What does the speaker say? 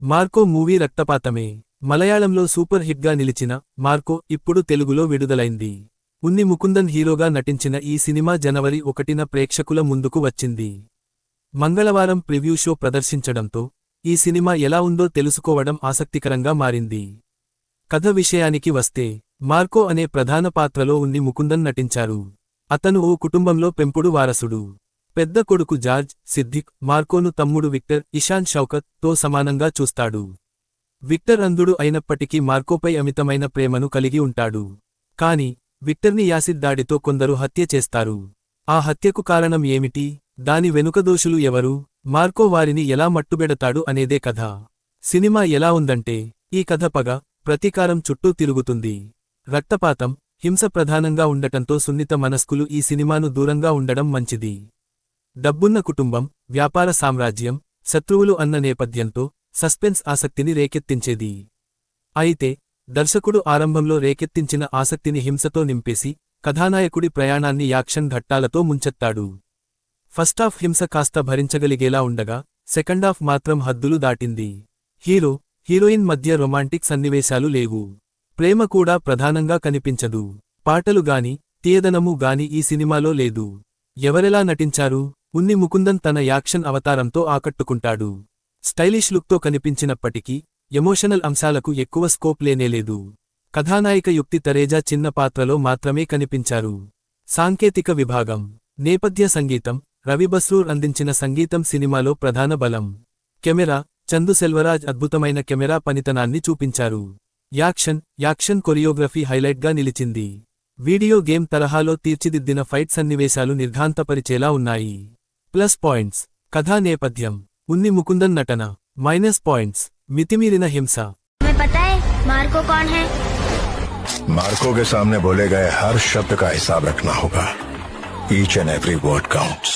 Marco movie రక్తపాతమే మలయాళంలో super హిట్గా నిలిచిన Marco ఇప్పుడు తెలుగులో విడుదలైంది. ఉన్ని ముకుందన్ హీరోగా నటించిన ఈ సినిమా జనవరి 1న ప్రేక్షకుల ముందుకు వచ్చింది. మంగళవారం ప్రివ్యూ షో ప్రదర్శించడంతో ఈ సినిమా ఎలా ఉందో తెలుసుకోవడం ఆసక్తికరంగా మారింది. కథ విషయానికి వస్తే మార్కో అనే ప్రధాన పాత్రలో ఉన్ని ముకుందన్ నటించారు. అతను ఓ కుటుంబంలో పెంపుడు వారసుడు. పెద్ద కొడుకు జార్జ్ సిద్దిక్ మార్కోను తమ్ముడు విక్టర్ ఇషాన్ షౌకత్ తో సమానంగా చూస్తాడు. విక్టర్ అంధుడు అయినప్పటికీ మార్కోపై అమితమైన ప్రేమను కలిగి ఉంటాడు. కాని విక్టర్ని యాసిడ్ దాడితో కొందరు హత్య చేస్తారు. ఆ హత్యకు కారణం ఏమిటి, దాని వెనుక దోషులు ఎవరు, మార్కో వారిని ఎలా మట్టుబెడతాడు అనేదే కథ. సినిమా ఎలా ఉందంటే ఈ కథ పగ, ప్రతీకారం చుట్టూ తిరుగుతుంది. రక్తపాతం, హింస ప్రధానంగా ఉండటంతో సున్నిత మనస్కులు ఈ సినిమాను దూరంగా ఉండడం మంచిది. డబ్బున్న కుటుంబం, వ్యాపార సామ్రాజ్యం, శత్రువులు అన్న నేపథ్యంతో సస్పెన్స్ ఆసక్తిని రేకెత్తించేది. అయితే దర్శకుడు ఆరంభంలో రేకెత్తించిన ఆసక్తిని హింసతో నింపేసి కథానాయకుడి ప్రయాణాన్ని యాక్షన్ ఘట్టాలతో ముంచెత్తాడు. ఫస్టాఫ్ హింస కాస్త భరించగలిగేలా ఉండగా సెకండాఫ్ మాత్రం హద్దులు దాటింది. హీరో హీరోయిన్ మధ్య రొమాంటిక్ సన్నివేశాలు లేవు. ప్రేమ కూడా ప్రధానంగా కనిపించదు. పాటలు గాని తీయదనము గాని ఈ సినిమాలో లేదు. ఎవరెలా నటించారు? ఉన్ని ముకుందన్ తన యాక్షన్ అవతారంతో ఆకట్టుకుంటాడు. స్టైలిష్ లుక్తో కనిపించినప్పటికీ ఎమోషనల్ అంశాలకు ఎక్కువ స్కోప్ లేనేలేదు. కథానాయిక యుక్తి తరేజా చిన్న పాత్రలో మాత్రమే కనిపించారు. సాంకేతిక విభాగం, నేపథ్య సంగీతం, రవి బస్రూర్ అందించిన సంగీతం సినిమాలో ప్రధాన బలం. కెమెరా, చందు సెల్వరాజ్ అద్భుతమైన కెమెరా పనితనాన్ని చూపించారు. యాక్షన్ కొరియోగ్రఫీ హైలైట్గా నిలిచింది. వీడియో గేమ్ తరహాలో తీర్చిదిద్దిన ఫైట్ సన్నివేశాలు నిర్ఘాంతపరిచేలా ఉన్నాయి. ప్లస్ పాయింట్స్, కథా నేపథ్యం, ఉన్ని ముకుందన్ నటన. మైనస్ పాయింట్స్, మితిమీరిన హింస. मार्को कौन है? मार्को के सामने बोले गए हर शब्द का हिसाब रखना होगा. Each and every word counts.